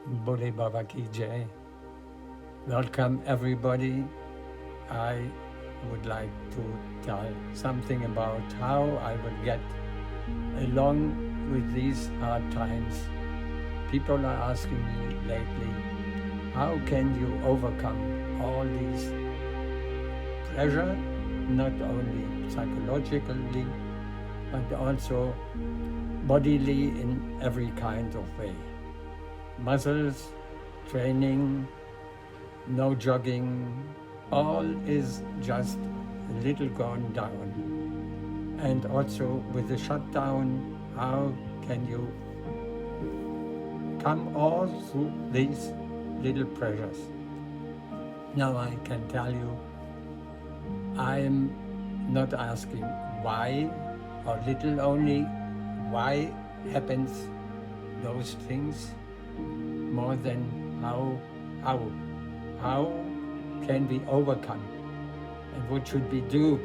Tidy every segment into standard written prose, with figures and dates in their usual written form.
Bole Baba Ki Jai. Welcome everybody. I would like to tell something about how I will get along with these hard times. People are asking me lately, how can you overcome all these pressure, not only psychologically, but also bodily in every kind of way. Muscles, training, no jogging, all is just a little gone down. And also with the shutdown, how can you come all through these little pressures? Now I can tell you, I'm not asking why, or little only, why happens those things, more than how can we overcome, and what should we do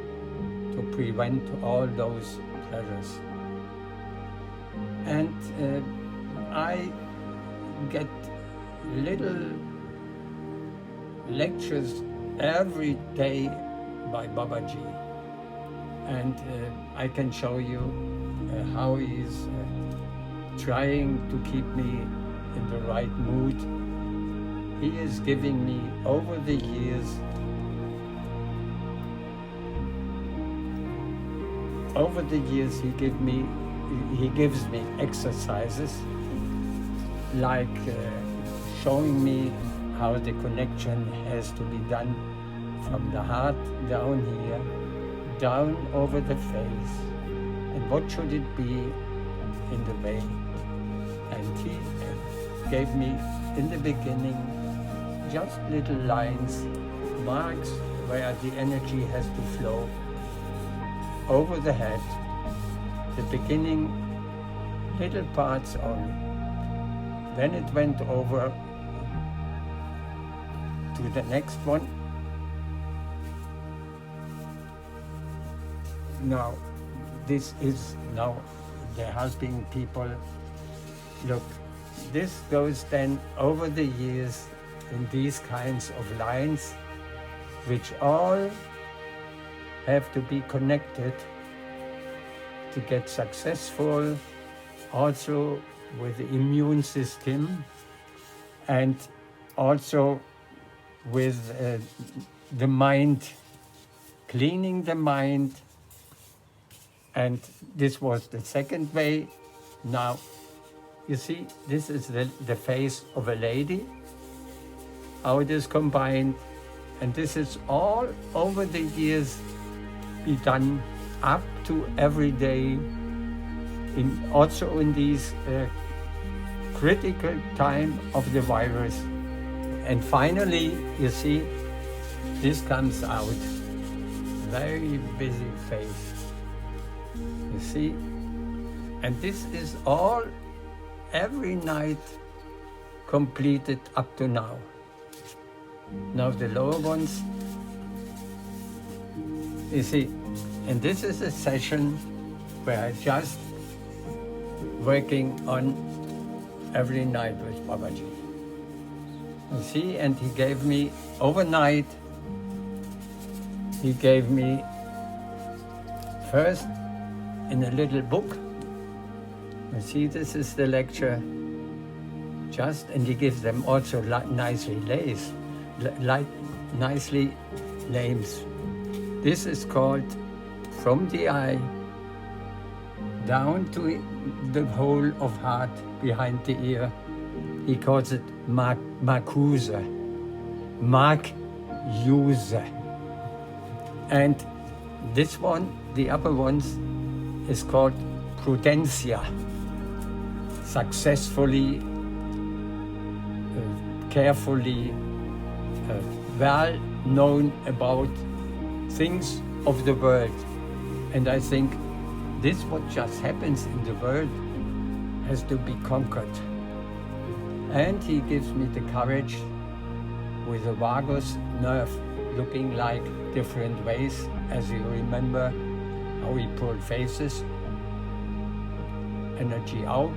to prevent all those pressures. And I get little lectures every day by Babaji, and I can show you how he is trying to keep me in the right mood. He is giving me over the years, he gives me exercises like showing me how the connection has to be done from the heart down here, down over the face, and what should it be in the way. And he gave me in the beginning just little lines, marks where the energy has to flow over the head. The beginning, little parts only. Then it went over to the next one. Now, this is now they're helping people. Look, this goes then over the years in these kinds of lines, which all have to be connected to get successful, also with the immune system, and also with the mind, cleaning the mind. And this was the second way. Now, you see, this is the face of a lady, how it is combined, and this is all over the years be done up to every day, also in these critical time of the virus. And finally, you see, this comes out, very busy face, you see, and this is all every night completed up to now. Now the lower ones, you see, and this is a session where I just working on every night with Babaji. You see, and he gave me overnight, he gave me first in a little book. You see, this is the lecture, just, and he gives them also nicely nicely names. This is called From the Eye Down to the Hole of Heart Behind the Ear. He calls it Marcuse. And this one, the upper ones, is called Prudencia. Successfully, carefully, well known about things of the world. And I think this, what just happens in the world, has to be conquered. And he gives me the courage with a vagus nerve looking like different ways, as you remember how he pulled faces. Energy out,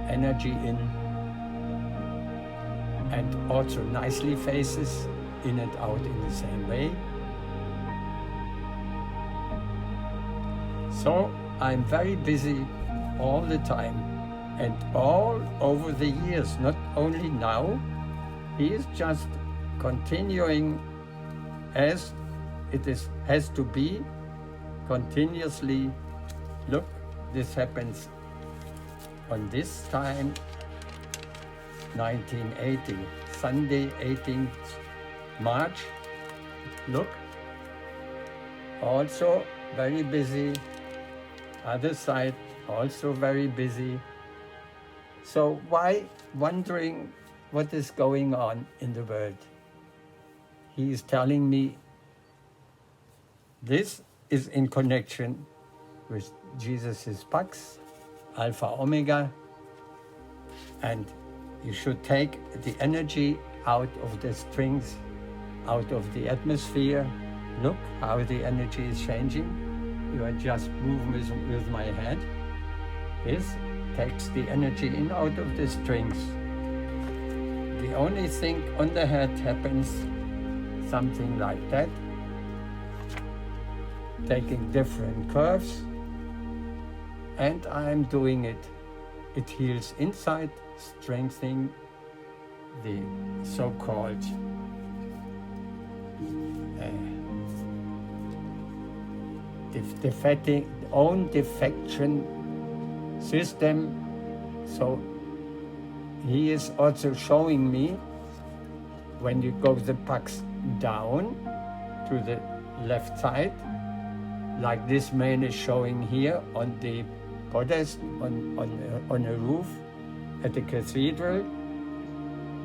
energy in, and also nicely faces in and out in the same way. So I'm very busy all the time and all over the years, not only now. He is just continuing as it has to be, continuously. Look, this happens on this time, 1980, Sunday, 18th March. Look, also very busy. Other side, also very busy. So why wondering what is going on in the world? He is telling me this is in connection with Jesus' Pax, Alpha Omega, and you should take the energy out of the strings, out of the atmosphere. Look how the energy is changing. You are just moving with my head. This takes the energy in out of the strings. The only thing on the head happens something like that, taking different curves, and I'm doing it. It heals inside, strengthening the so-called own defection system. So he is also showing me when you go the pucks down to the left side, like this man is showing here on the podest on a roof at the cathedral.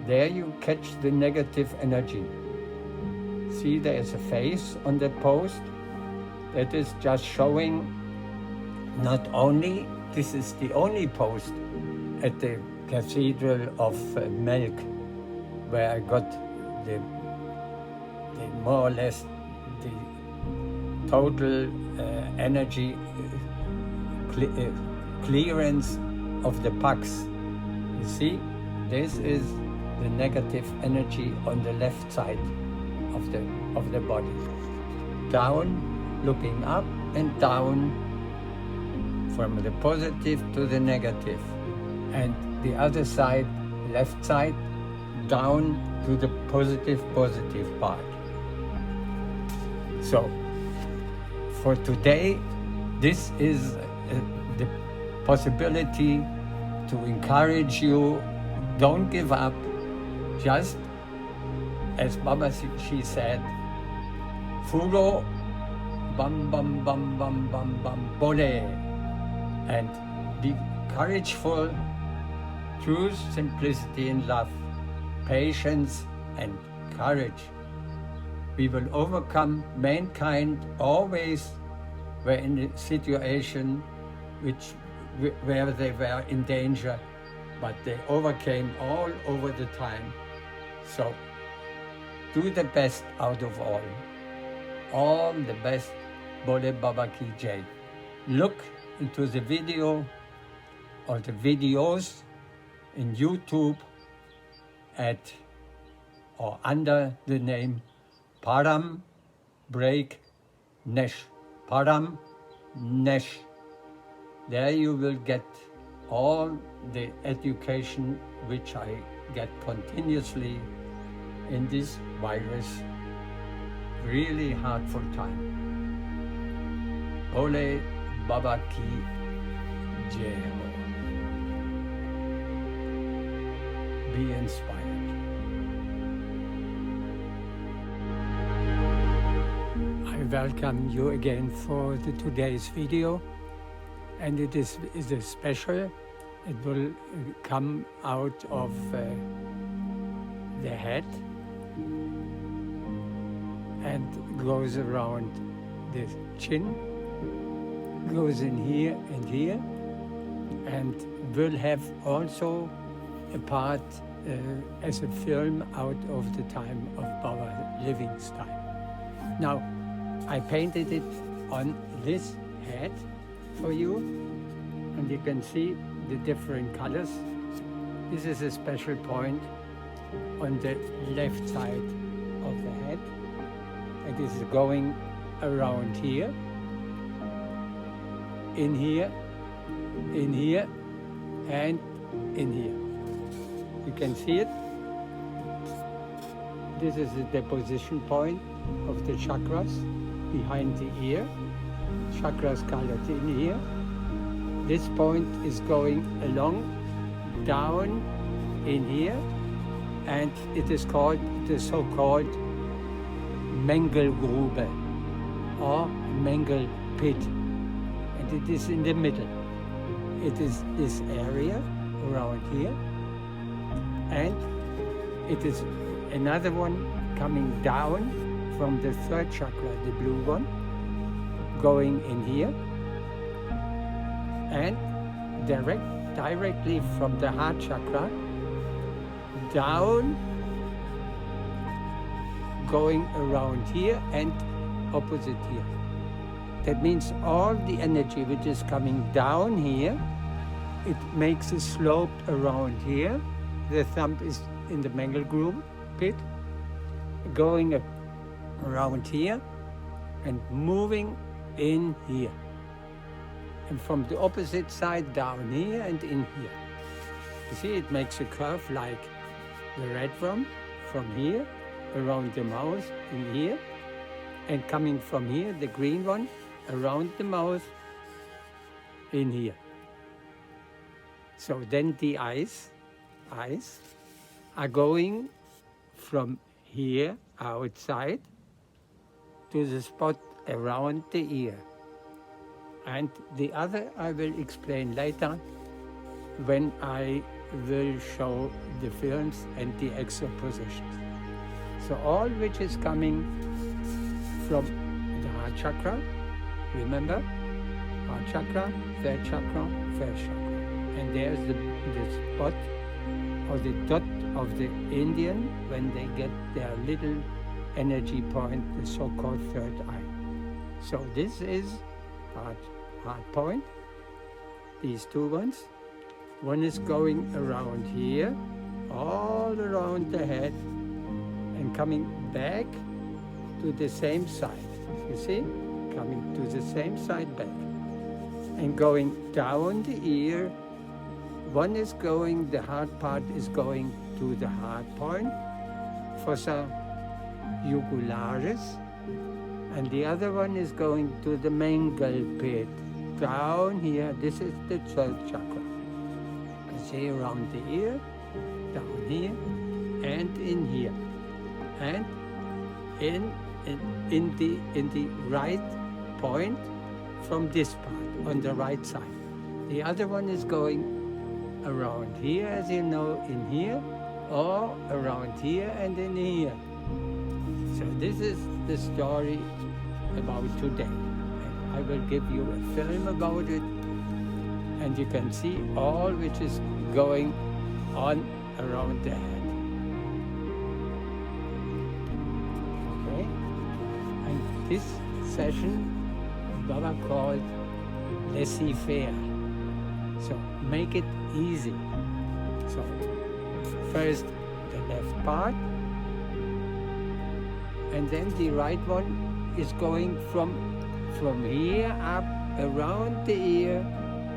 There you catch the negative energy. See, there is a face on the post that is just showing. Not only, this is the only post at the Cathedral of Melk where I got the more or less the total energy clearance of the pucks. You see, this is the negative energy on the left side of the body. Down, looking up and down, from the positive to the negative. And the other side, left side, down to the positive part. So, for today, this is the possibility to encourage you. Don't give up. Just as Babaji said, Fudo, bam bam bam bam bam bam bole, and be courageful. Truth, simplicity, and love, patience and courage. We will overcome. Mankind always were in a situation where they were in danger, but they overcame all over the time. So do the best out of all. All the best. Bole Baba Ki Jai. Look into the video or the videos in YouTube at or under the name Param Break Nesh. Param Nesh. There you will get all the education which I get continuously in this virus really hardful time. Bole Baba Ki Jai. Be inspired. I welcome you again for today's video, and it is a special. It will come out of the head and goes around the chin, goes in here and here, and will have also a part as a film out of the time of Baba Living's time. Now, I painted it on this head for you, and you can see the different colors. This is a special point on the left side of the head. It is going around here, in here, in here, and in here. You can see it. This is the deposition point of the chakras behind the ear. Chakras colored in here. This point is going along, down in here, and it is called the so-called Mengelgrube or Mengel pit. And it is in the middle. It is this area around here, and it is another one coming down from the third chakra, the blue one, going in here, and directly from the heart chakra down, going around here and opposite here. That means all the energy which is coming down here, it makes a slope around here. The thumb is in the Mengelgrube pit, going around here and moving in here. And from the opposite side down here and in here. You see, it makes a curve like the red one from here, around the mouth in here, and coming from here, the green one, around the mouth in here. So then the eyes are going from here outside to the spot around the ear. And the other I will explain later when I will show the films and the extra positions. So all which is coming from the heart chakra, remember, heart chakra, third chakra, first chakra. And there's the spot or the dot of the Indian when they get their little energy point, the so-called third eye. So this is heart point, these two ones. One is going around here, all around the head, and coming back to the same side. You see? Coming to the same side back. And going down the ear. One is going, the heart part is going to the heart point, fossa jugularis, and the other one is going to the Mengel pit. Down here, this is the third chakra. You see around the ear, down here, and in here. And in the right point from this part, on the right side. The other one is going around here, as you know, in here, or around here and in here. So this is the story about today. And I will give you a film about it, and you can see all which is going on around the head. Okay? And this session Baba called laissez-faire. So make it easy. So first the left part, and then the right one is going from here up around the ear,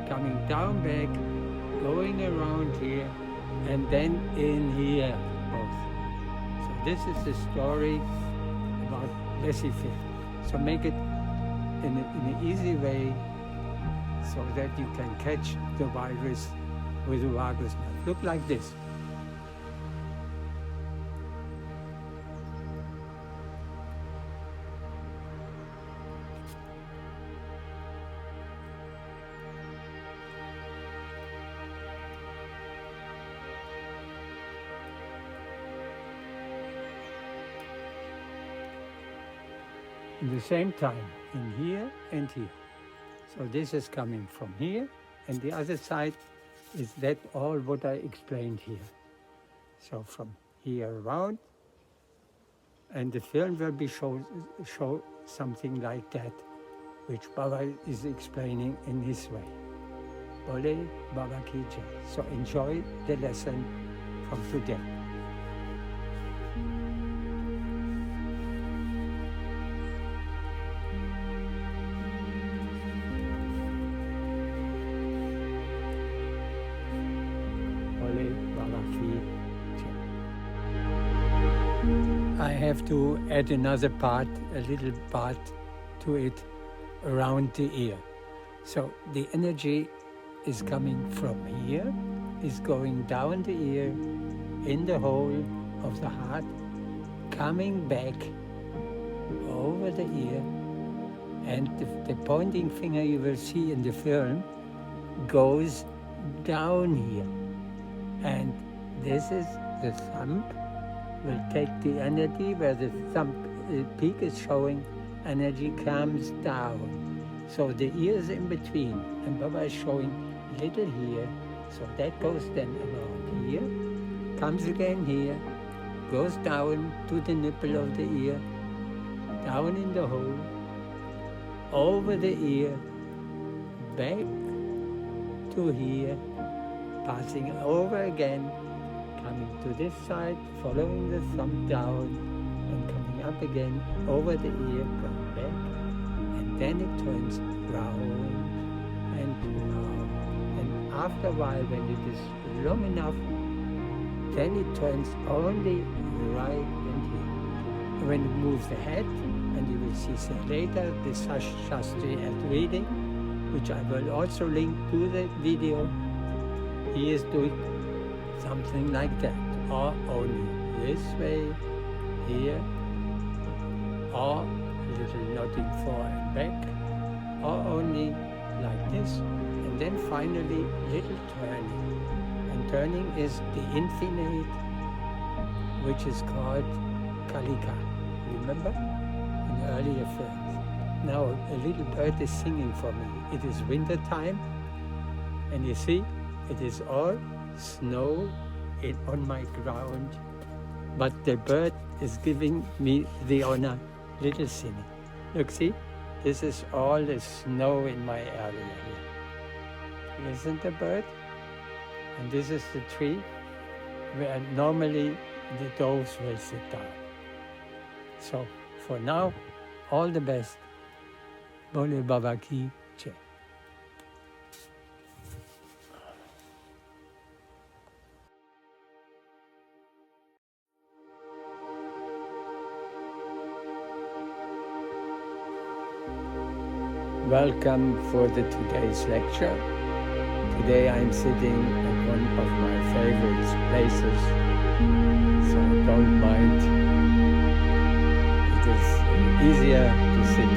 coming down back, going around here, and then in here both. So this is the story about laissez-faire. So make it in an easy way, so that you can catch the virus with the vagus nerve. Look like this. At the same time, in here and here. So this is coming from here, and the other side is that all what I explained here. So from here around, and the film will be show something like that, which Baba is explaining in his way. Bole Baba Ki Jai. So enjoy the lesson from today. have to add another part, a little part to it around the ear. So the energy is coming from here, is going down the ear, in the hole of the heart, coming back over the ear, and the pointing finger you will see in the film goes down here. And this is the thumb, will take the energy where the thumb peak is showing, energy comes down. So the ear is in between, and Baba is showing little here, so that goes then around here, comes again here, goes down to the nipple of the ear, down in the hole, over the ear, back to here, passing over again, coming to this side, following the thumb down, and coming up again, over the ear, going back, and then it turns round and round. And after a while, when it is long enough, then it turns only right and here. When it moves the head, and you will see later the Shastri at reading, which I will also link to the video, he is doing something like that, or only this way, here, or a little nodding forward and back, or only like this, and then finally little turning. And turning is the infinite, which is called Kalika. Remember? In the earlier films. Now a little bird is singing for me. It is winter time, and you see, it is all snow on my ground, but the bird is giving me the honor, little singing. Look, see, this is all the snow in my area here. Isn't the bird? And this is the tree where normally the doves will sit down. So for now, all the best. Bole Baba ki jai. Welcome for today's lecture. Today I'm sitting at one of my favorite places, so don't mind. It is easier to sit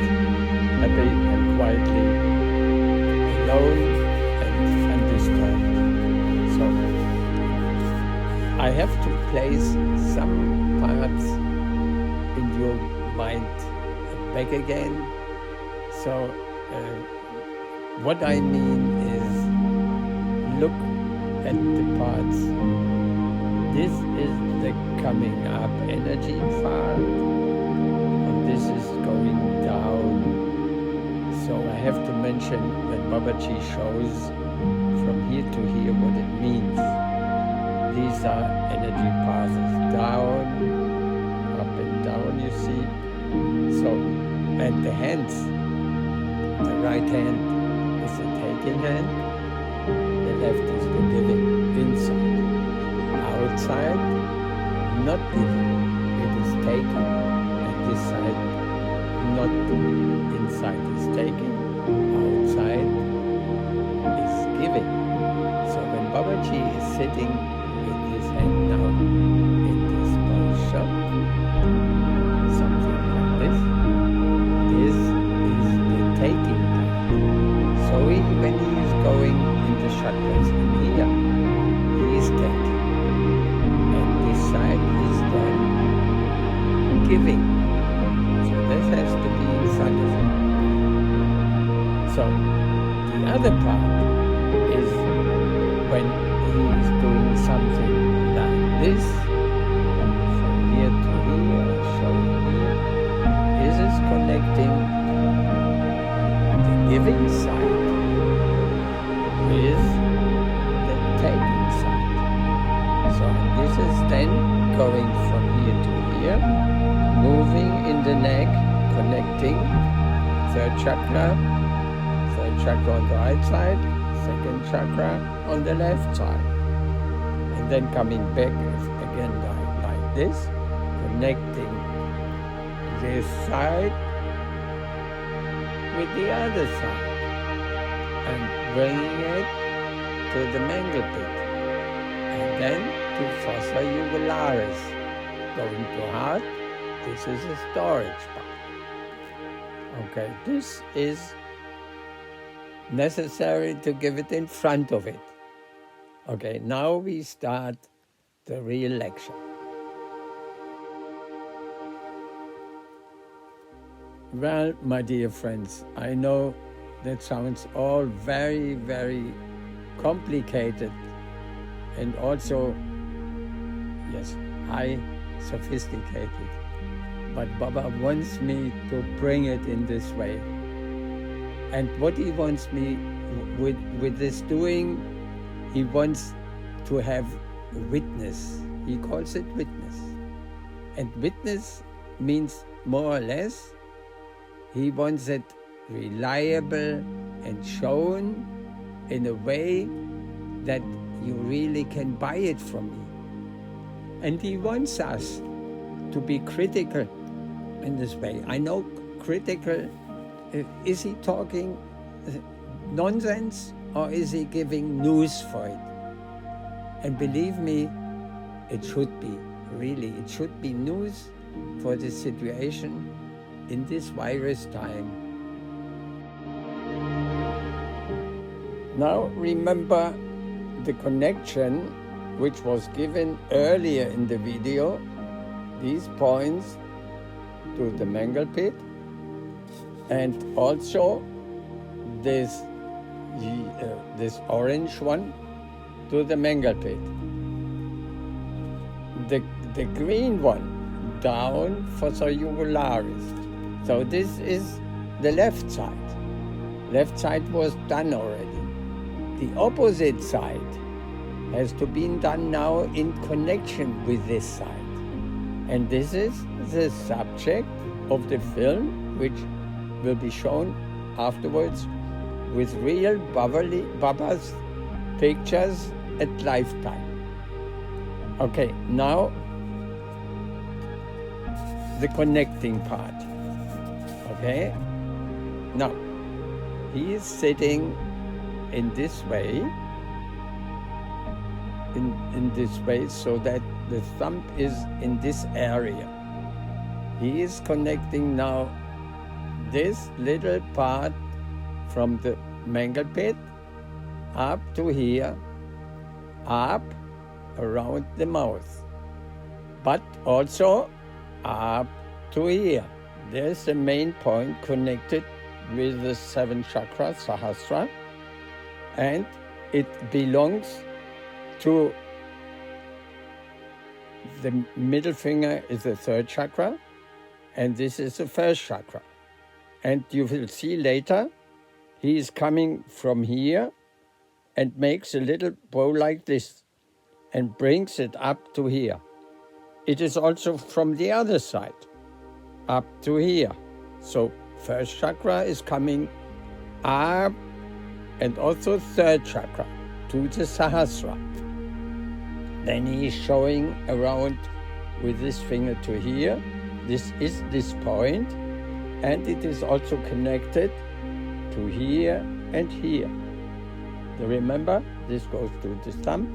happy and quietly, alone and undisturbed. So I have to place some parts in your mind back again. So what I mean is, look at the parts. This is the coming up energy part, and this is going down. So I have to mention that Babaji shows from here to here what it means. These are energy passes, down, up and down, you see. So, and the hands, the right hand is the taking hand, the left is the giving, inside. Outside, not giving, it is taking, and this side, not inside is taking, outside is giving. So when Babaji is sitting with his hand now in this posture, something like this is the taking part. So when he is going in the chakras in here, he is taking. And this side is then giving. So this has to be inside of him. So the other part is when he is doing something like this, from here to here, showing here, this is connecting the giving side with the taking side. So this is then going from here to here, moving in the neck, connecting third chakra on the right side, second chakra on the left side. And then coming back again like this, connecting this side with the other side and bringing it to the mangle pit, and then to fossa jugularis. Going to heart, this is a storage part. Okay, this is necessary to give it in front of it. Okay, now we start the real lecture. Well, my dear friends, I know that sounds all very, very complicated and also, yes, high sophisticated. But Baba wants me to bring it in this way. And what he wants me with this doing, he wants to have witness. He calls it witness. And witness means more or less, he wants it reliable and shown in a way that you really can buy it from me. And he wants us to be critical in this way. I know critical, is he talking nonsense or is he giving news for it? And believe me, it should be, really, it should be news for the situation in this virus time. Now remember the connection which was given earlier in the video, these points to the mangle pit, and also this orange one to the mangle pit. The green one down fossa jugularis. So this is the left side. Left side was done already. The opposite side has to be done now in connection with this side. And this is the subject of the film, which will be shown afterwards with real Baba's pictures at lifetime. Okay, now the connecting part. Okay, now he is sitting in this way, in this way, so that the thumb is in this area. He is connecting now this little part from the mangle pit up to here, up around the mouth, but also up to here. There's the main point connected with the 7th chakra, Sahasrara, and it belongs to the middle finger is the 3rd chakra, and this is the 1st chakra. And you will see later, he is coming from here and makes a little bow like this and brings it up to here. It is also from the other side, up to here. So 1st chakra is coming up, and also 3rd chakra to the Sahasrara. Then he is showing around with this finger to here. This is this point, and it is also connected to here and here. Remember, this goes to the thumb,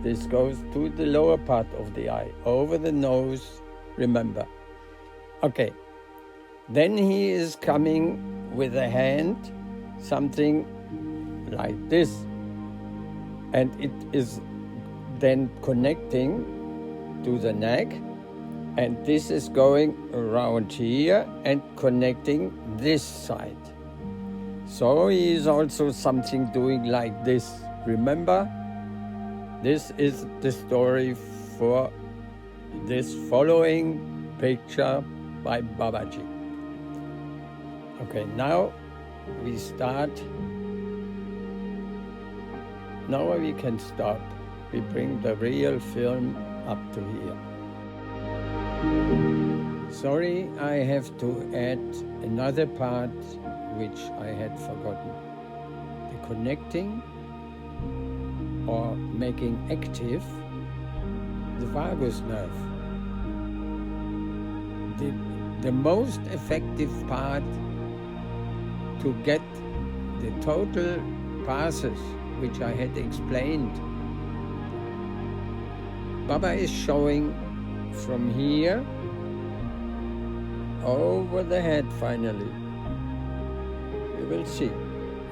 this goes to the lower part of the eye, over the nose, remember. Okay, then he is coming with a hand, something like this, and it is then connecting to the neck, and this is going around here and connecting this side. So he is also something doing like this. Remember, this is the story for this following picture by Babaji. Okay, now we start. Now we can stop. We bring the real film up to here. Sorry, I have to add another part which I had forgotten. The connecting or making active the vagus nerve. the most effective part to get the total passes, which I had explained. Baba is showing from here over the head finally. You will see.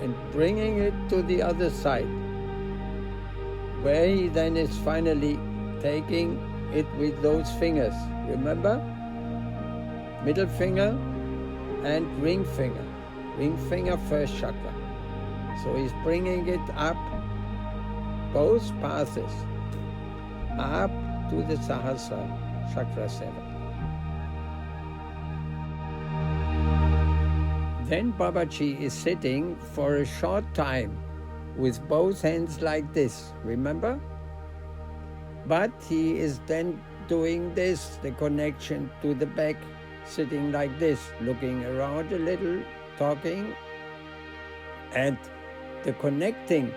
And bringing it to the other side, where he then is finally taking it with those fingers. Remember? Middle finger and ring finger. Ring finger, first chakra. So he's bringing it up, both passes, up to the Sahasra, chakra 7. Then Babaji is sitting for a short time with both hands like this, remember? But he is then doing this, the connection to the back, sitting like this, looking around a little, talking, and the connecting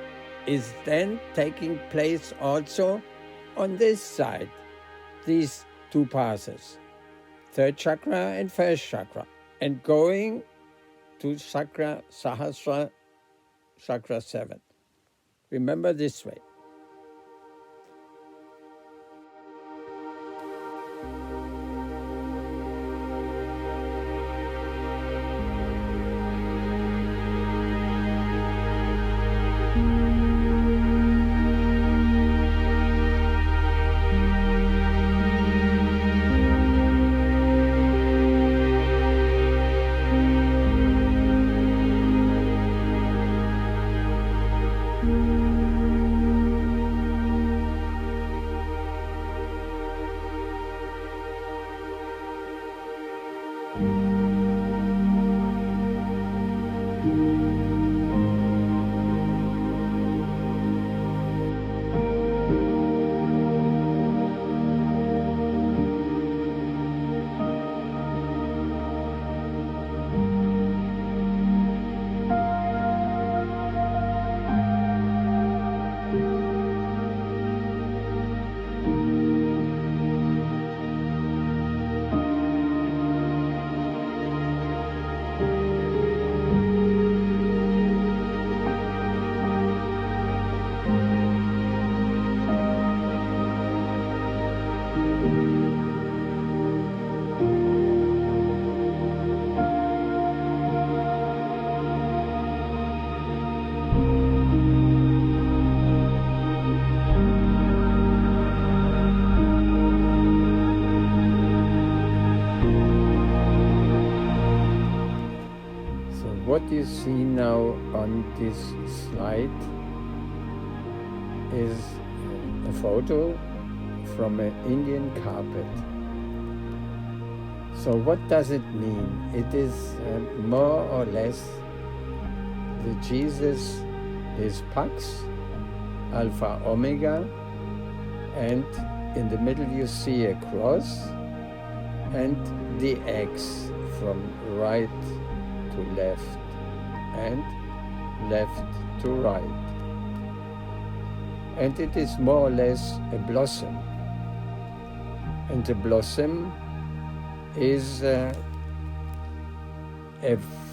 is then taking place also on this side, these two passes, third chakra and first chakra, and going to chakra Sahasra, chakra 7. Remember this way. What you see now on this slide is a photo from an Indian carpet. So what does it mean? It is more or less the Jesus, his pax, Alpha Omega, and in the middle you see a cross and the X from right to left and left to right. And it is more or less a blossom. And the blossom is a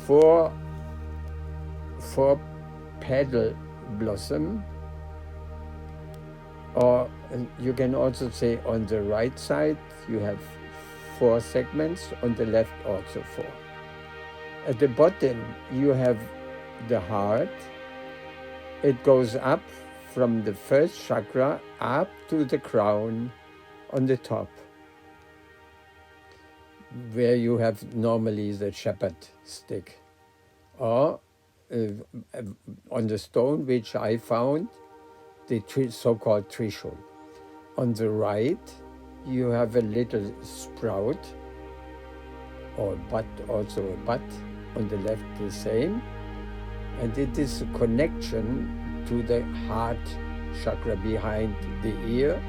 four petal blossom, or you can also say on the right side you have 4 segments, on the left also 4. At the bottom you have the heart. It goes up from the first chakra up to the crown on the top, where you have normally the shepherd stick, or on the stone which I found, the so-called trishul. On the right you have a little sprout, or bud, also a bud. On the left the same, and it is a connection to the heart chakra behind the ear,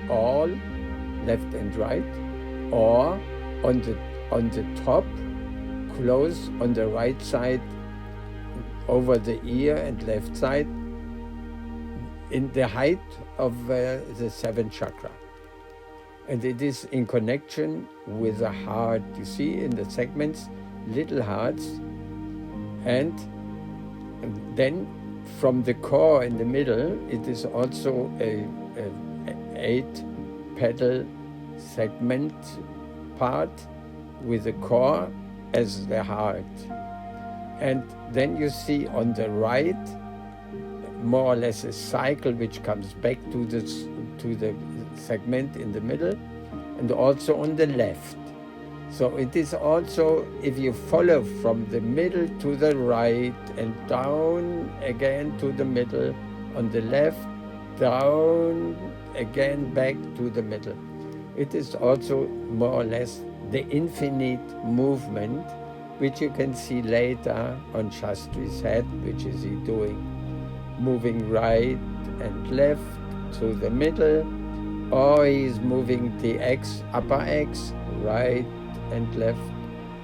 all left and right, or on the top, close on the right side, over the ear and left side, in the height of the 7th chakra. And it is in connection with a heart. You see in the segments, little hearts. And then from the core in the middle, it is also a 8-petal segment part with the core as the heart. And then you see on the right, more or less a cycle which comes back to the segment in the middle, and also on the left. So it is also, if you follow from the middle to the right and down again to the middle, on the left, down again back to the middle. It is also more or less the infinite movement, which you can see later on Shastri's head, which is he doing, moving right and left to the middle, or he's moving the X, upper X, right and left,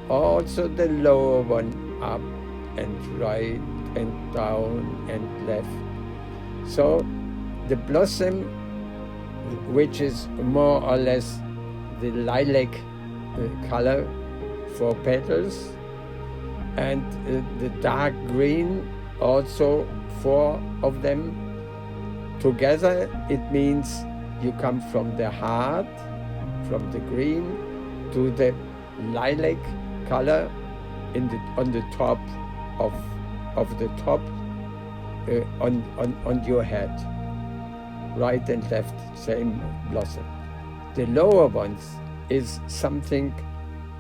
also the lower one up and right and down and left. So the blossom, which is more or less the lilac color for petals, and the dark green, also 4 of them. Together it means you come from the heart, from the green, to the lilac color on the top of the top on your head. Right and left, same blossom. The lower ones is something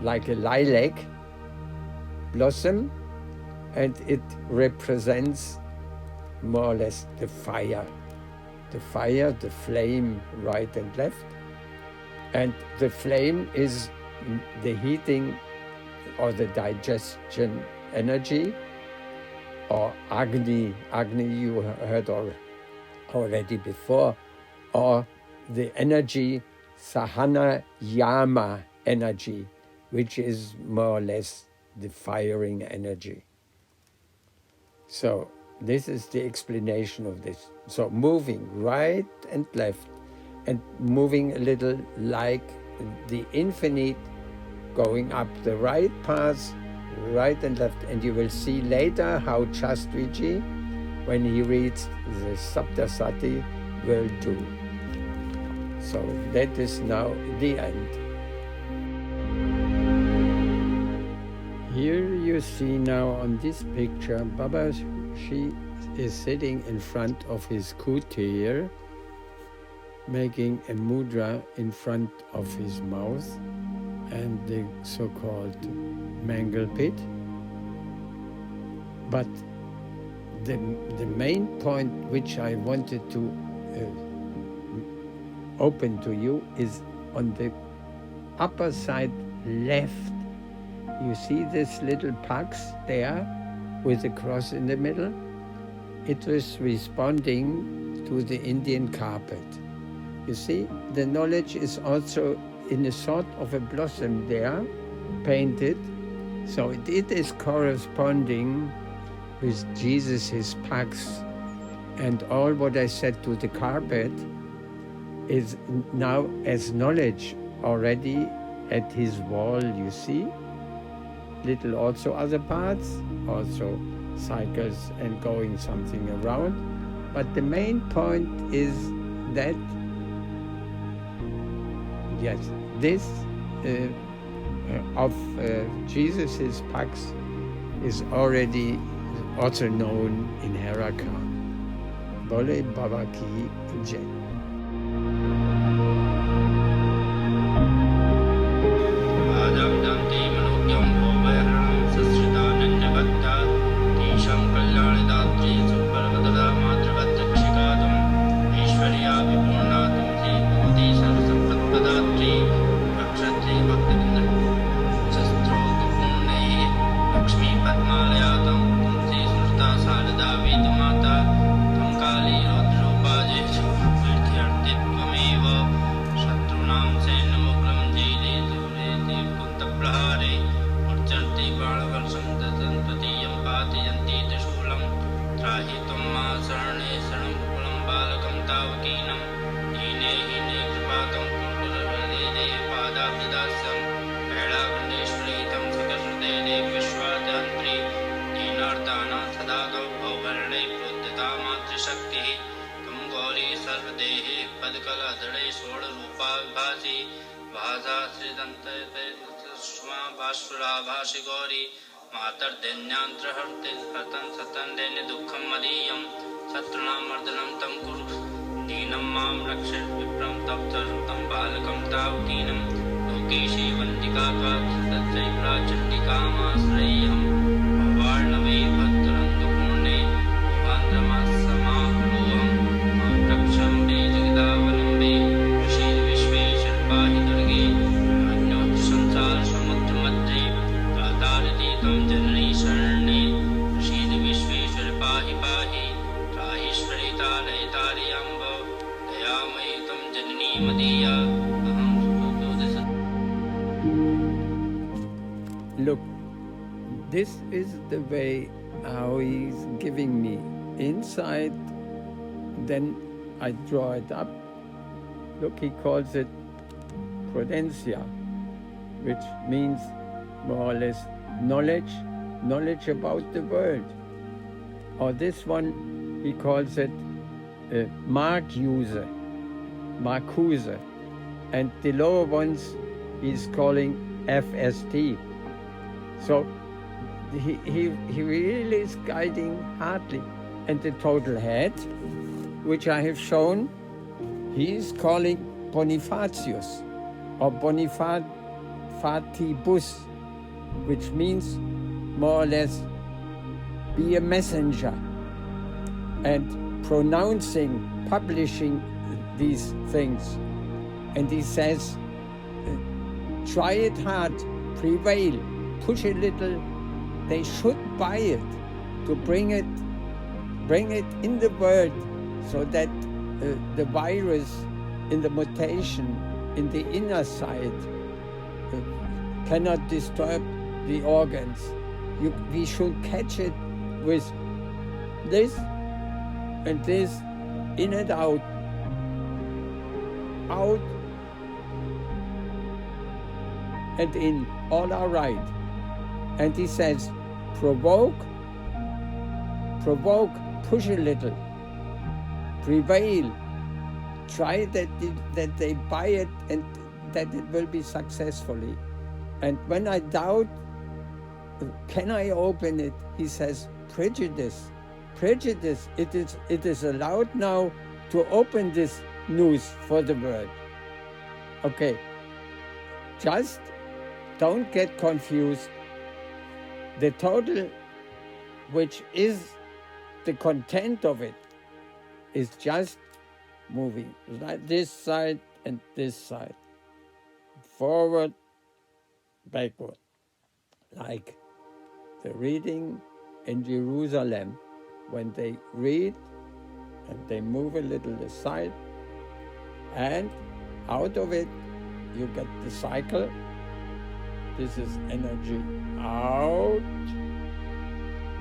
like a lilac blossom, and it represents more or less the fire, the flame, right and left. And the flame is the heating or the digestion energy, or Agni you heard already before, or the energy Sahana Yama energy, which is more or less the firing energy. So this is the explanation of this. So moving right and left, and moving a little like the infinite, going up the right path, right and left. And you will see later how Shastriji, when he reads the Saptasati, will do. So that is now the end. Here you see now on this picture, Babaji is sitting in front of his kutir, making a mudra in front of his mouth and the so-called mangal pit. But the main point which I wanted to open to you is on the upper side left. You see this little pucks there with the cross in the middle? It was responding to the Indian carpet. You see, the knowledge is also in a sort of a blossom there, painted. So it is corresponding with Jesus' pucks, and all what I said to the carpet is now as knowledge already at his wall, you see. Little also other parts, also cycles and going something around. But the main point is that, yes, this of Jesus' pax is already also known in Heraka. Bole Babaji Jai. Saladha Vidmata Tamkali Rodrupa Jai देहे पदकलधरे षोडरूपा विभासि भाषा श्रीदन्तमा भास्वराभासि गौरी मातर्दैन्यान्तर्हर्ते हतं सतं दैन्य दुःखं मदीयं शत्रूणां मर्दनं तं कुरु दीनं मां रक्ष विप्रं तप्तं बालकं तावकीनं लोकेशे वन्दिका तच्चैप्राचण्डिकामाश्रयेऽहं भवार्णवे भक्तरन्तपूर्णे भवान्द्रमासमाकुलोऽहं मां रक्षम्बे जगदावलम्बे ऋषीर् विश्वेश्वर पाहि दुर्गे अन्योत् संसारसमुद्रमध्ये तातारतीतं जननी शरणे ऋषीर् विश्वेश्वर पाहि पाहि त्राहीश्वरी तारय तारयाम्ब दयामयी तं जननी मदीया अहं सुखदोदस. Look, this is the way how he's giving me insight. Then I draw it up. Look, he calls it prudentia, which means more or less knowledge about the world. Or this one, he calls it Marcuse, and the lower ones he's calling FST. So he really is guiding hardly. And the total head, which I have shown, he is calling Bonifarcius or Bonifarcius, which means more or less be a messenger and pronouncing, publishing these things. And he says, try it hard, prevail, push a little. They should buy it to bring it in the world, so that the virus in the mutation in the inner side cannot disturb the organs. We should catch it with this and this, in and out, out and in, all are right. And he says, provoke, push a little, prevail, try that they buy it and that it will be successfully. And when I doubt, can I open it? He says, prejudice. It is allowed now to open this news for the world. Okay, just don't get confused. The total, which is the content of it, is just moving like this side and this side, forward, backward, like the reading in Jerusalem, when they read and they move a little aside, and out of it you get the cycle. This is energy out.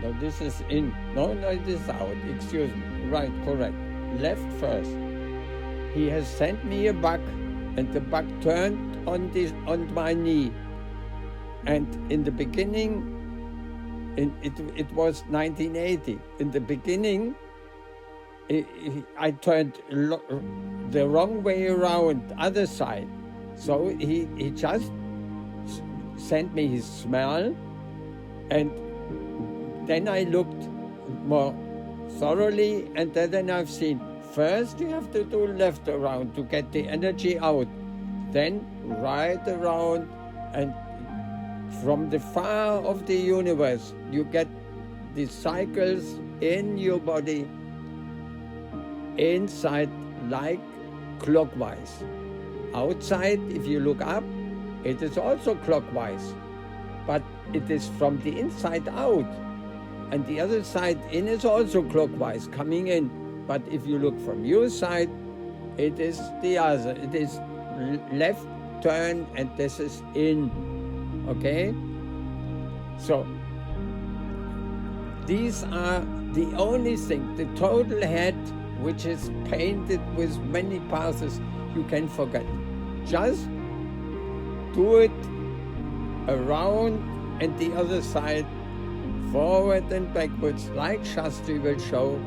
No, this is in. No, this is out. Excuse me. Right, correct. Left first. He has sent me a bug, and the bug turned on my knee. And in the beginning, it was 1980. In the beginning, I turned the wrong way around, other side. So he just sent me his smell, and then I looked more thoroughly, and then I've seen, first you have to do left around to get the energy out, then right around, and from the far of the universe you get the cycles in your body inside, like clockwise. Outside, if you look up, it is also clockwise, but it is from the inside out. And the other side in is also clockwise, coming in. But if you look from your side, it is the other. It is left turn, and this is in. Okay? So, these are the only thing. The total head, which is painted with many passes, you can forget. Just do it around and the other side, forward and backwards, like Shastri will show.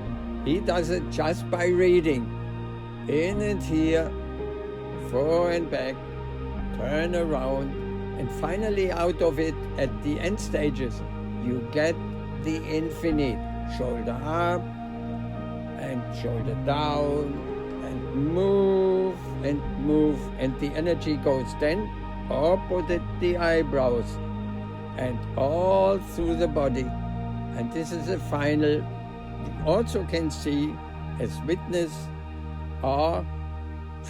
He does it just by reading. in and here, forward and back, turn around, and finally out of it, at the end stages, you get the infinite. Shoulder up and shoulder down, and move, and the energy goes then opposite the eyebrows and all through the body. And this is the final. You also can see as witness or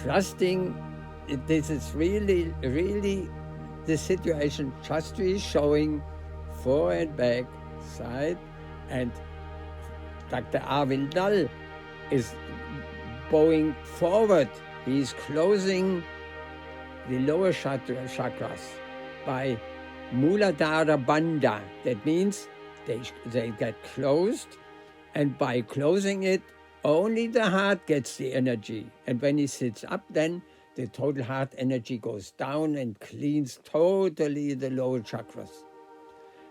trusting. This is really the situation. Just is showing forward and back, side, and Dr. Arvindal is bowing forward. He is closing the lower chakras by Muladhara Bandha. That means they get closed, and by closing it, only the heart gets the energy. And when he sits up, then the total heart energy goes down and cleans totally the lower chakras.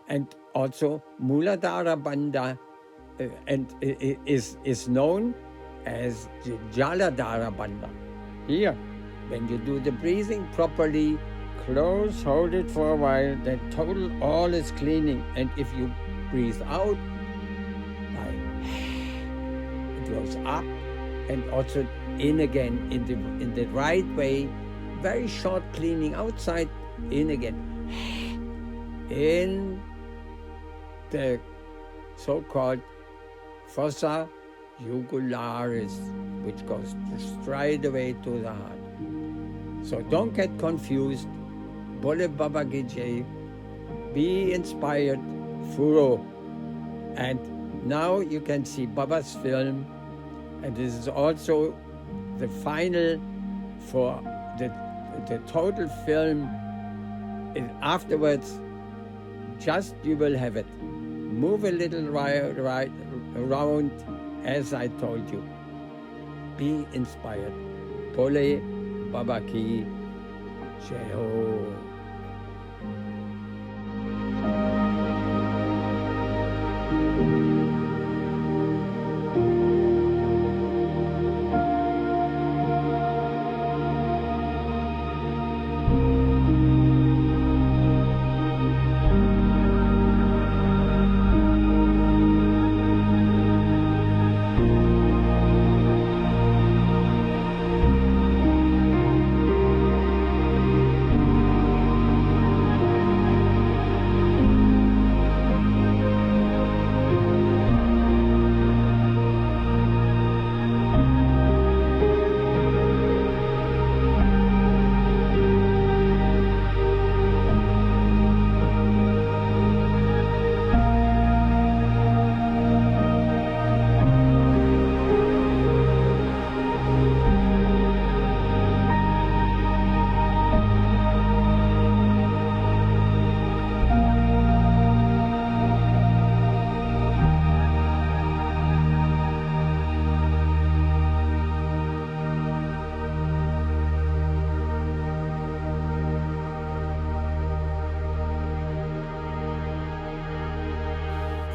And also Muladhara Bandha is known as the Jaladhara Bandha. Here, when you do the breathing properly, close, hold it for a while, then total all is cleaning. And if you breathe out, it goes up and also in again in the right way. Very short cleaning outside, in again. In the so-called fossa jugularis, which goes straight away to the heart. So don't get confused. Bole Babaji Jai. Be inspired. Furo. And now you can see Baba's film. And this is also the final for the total film. And afterwards, just you will have it. Move a little right around, as I told you. Be inspired. Bole Babaji Jai Ho.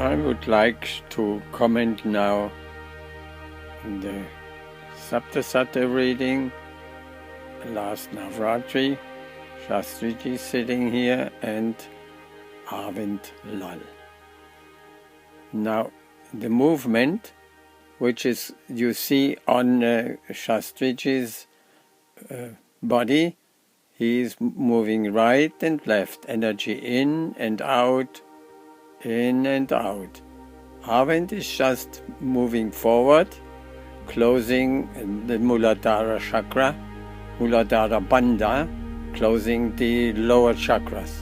I would like to comment now on the Saptasata reading, last Navratri, Shastriji sitting here, and Arvind Lal. Now, the movement, which is you see on Shastriji's body, he is moving right and left, energy in and out, in and out. Arvind is just moving forward, closing the Muladhara chakra, Muladhara Bandha, closing the lower chakras.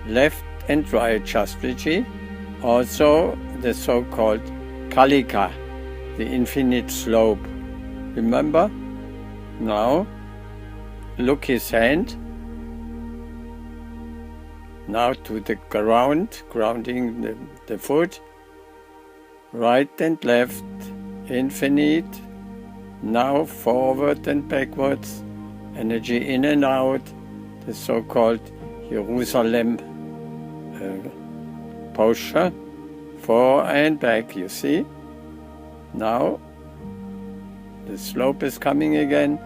Left and right Shastriji, also the so-called Kalika, the infinite slope. Remember? Now, look his hand. Now to the ground, grounding the foot. Right and left, infinite. Now forward and backwards, energy in and out, the so-called Jerusalem posture. Forward and back, you see. Now, The slope is coming again.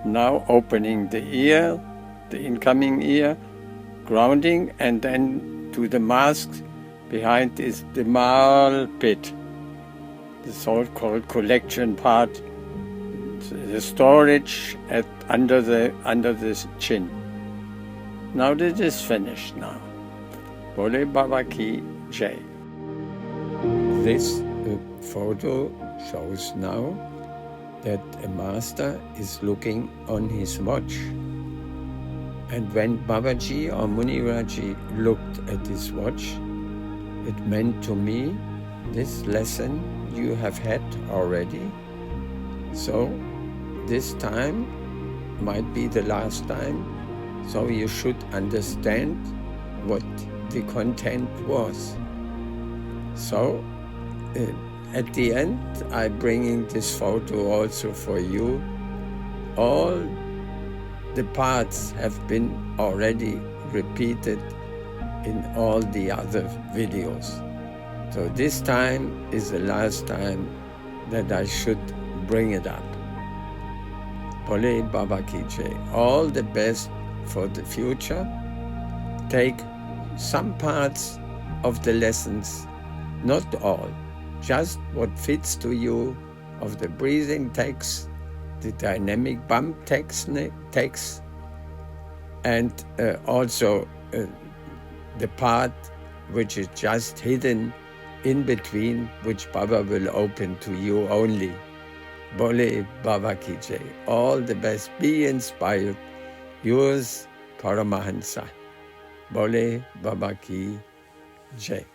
Now opening the ear, the incoming ear, grounding, and then to the mask. Behind is the mal pit, the so-called collection part, the storage under the chin. Now this is finished now. Bole Baba Ki Jai. This photo shows now that a master is looking on his watch. And when Babaji or Muniraji looked at his watch, it meant to me, this lesson you have had already. So this time might be the last time. So you should understand what the content was. So at the end, I'm bringing this photo also for you. All the parts have been already repeated in all the other videos. So this time is the last time that I should bring it up. Bole Baba Ki Jai. All the best for the future. Take some parts of the lessons, not all, just what fits to you of the breathing text, the dynamic bump text, and also the part which is just hidden in between, which Baba will open to you only. Bole Baba Ki Jai. All the best. Be inspired. Yours, Paramahansa. Bole Baba Ki Jai.